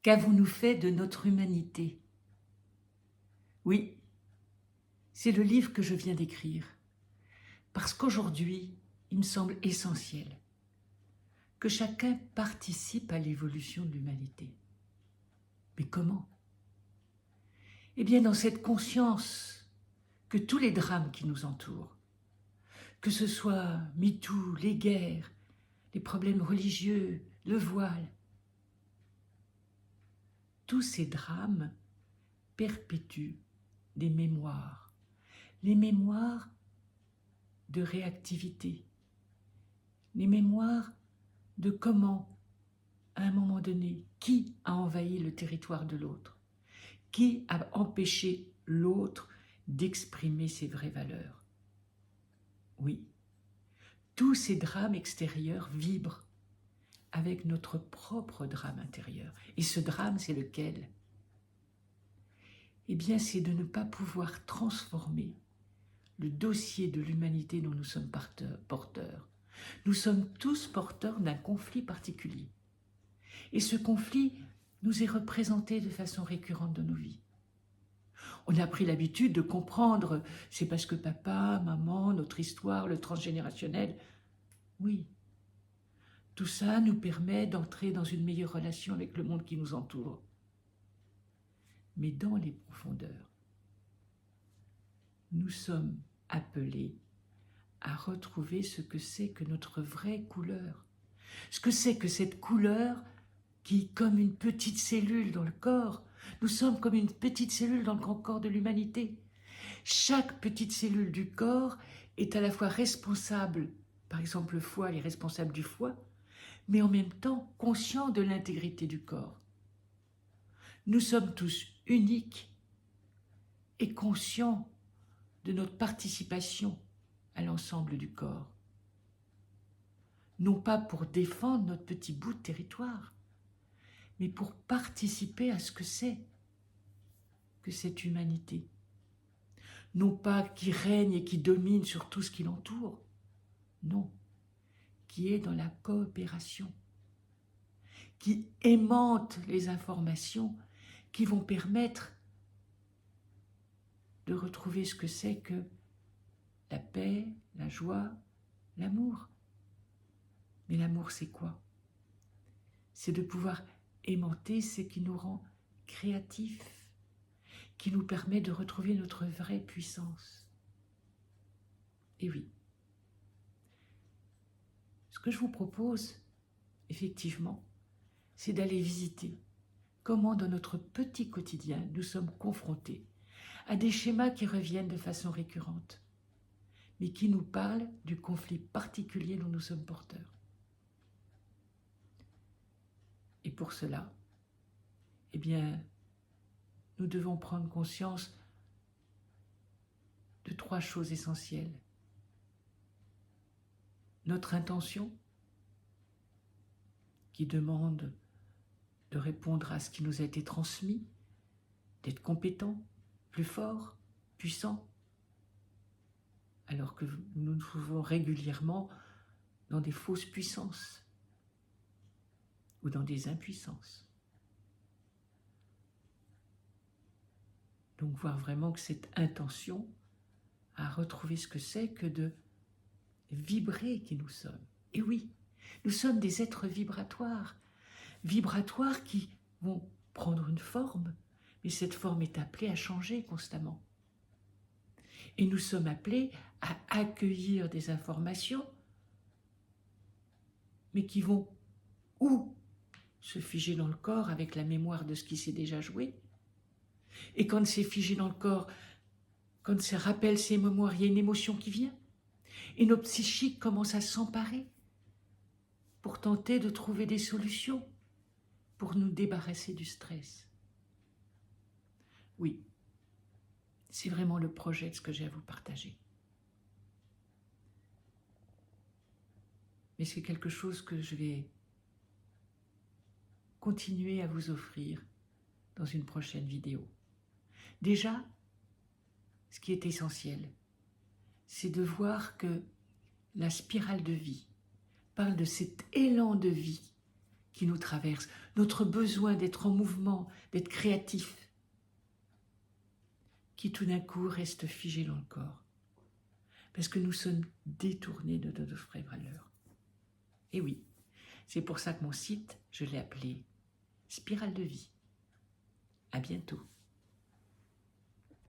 Qu'avons-nous fait de notre humanité? Oui, c'est le livre que je viens d'écrire, parce qu'aujourd'hui, il me semble essentiel que chacun participe à l'évolution de l'humanité. Mais comment? Eh bien, dans cette conscience que tous les drames qui nous entourent, que ce soit MeToo, les guerres, les problèmes religieux, le voile, tous ces drames perpétuent des mémoires, les mémoires de réactivité, les mémoires de comment, à un moment donné, qui a envahi le territoire de l'autre, qui a empêché l'autre d'exprimer ses vraies valeurs. Oui, tous ces drames extérieurs vibrent avec notre propre drame intérieur. Et ce drame, c'est lequel? Eh bien, c'est de ne pas pouvoir transformer le dossier de l'humanité dont nous sommes porteurs. Nous sommes tous porteurs d'un conflit particulier. Et ce conflit nous est représenté de façon récurrente dans nos vies. On a pris l'habitude de comprendre, c'est parce que papa, maman, notre histoire, le transgénérationnel, oui. Tout ça nous permet d'entrer dans une meilleure relation avec le monde qui nous entoure. Mais dans les profondeurs, nous sommes appelés à retrouver ce que c'est que notre vraie couleur. Ce que c'est que cette couleur qui, comme une petite cellule dans le corps, nous sommes comme une petite cellule dans le grand corps de l'humanité. Chaque petite cellule du corps est à la fois responsable, par exemple le foie est responsable du foie, mais en même temps conscient de l'intégrité du corps. Nous sommes tous uniques et conscients de notre participation à l'ensemble du corps. Non pas pour défendre notre petit bout de territoire, mais pour participer à ce que c'est que cette humanité. Non pas qui règne et qui domine sur tout ce qui l'entoure, non, qui est dans la coopération, qui aimante les informations qui vont permettre de retrouver ce que c'est que la paix, la joie, l'amour. Mais l'amour, c'est quoi? C'est de pouvoir aimanter ce qui nous rend créatifs, qui nous permet de retrouver notre vraie puissance. Et oui, ce que je vous propose, effectivement, c'est d'aller visiter comment dans notre petit quotidien nous sommes confrontés à des schémas qui reviennent de façon récurrente, mais qui nous parlent du conflit particulier dont nous sommes porteurs. Et pour cela, eh bien, nous devons prendre conscience de 3 choses essentielles. Notre intention, qui demande de répondre à ce qui nous a été transmis, d'être compétent, plus fort, puissant, alors que nous nous trouvons régulièrement dans des fausses puissances ou dans des impuissances. Donc voir vraiment que cette intention à retrouver ce que c'est que de vibrer qui nous sommes. Et oui, nous sommes des êtres vibratoires qui vont prendre une forme, mais cette forme est appelée à changer constamment. Et nous sommes appelés à accueillir des informations, mais qui vont ou se figer dans le corps avec la mémoire de ce qui s'est déjà joué, et quand c'est figé dans le corps, quand ça rappelle ces mémoires, il y a une émotion qui vient, et notre psychique commence à s'emparer pour tenter de trouver des solutions pour nous débarrasser du stress. Oui, c'est vraiment le projet de ce que j'ai à vous partager. Mais c'est quelque chose que je vais continuer à vous offrir dans une prochaine vidéo. Déjà, ce qui est essentiel, c'est de voir que la spirale de vie parle de cet élan de vie qui nous traverse, notre besoin d'être en mouvement, d'être créatif, qui tout d'un coup reste figé dans le corps, parce que nous sommes détournés de notre vraie valeur. Et oui, c'est pour ça que mon site, je l'ai appelé Spirale de vie. À bientôt.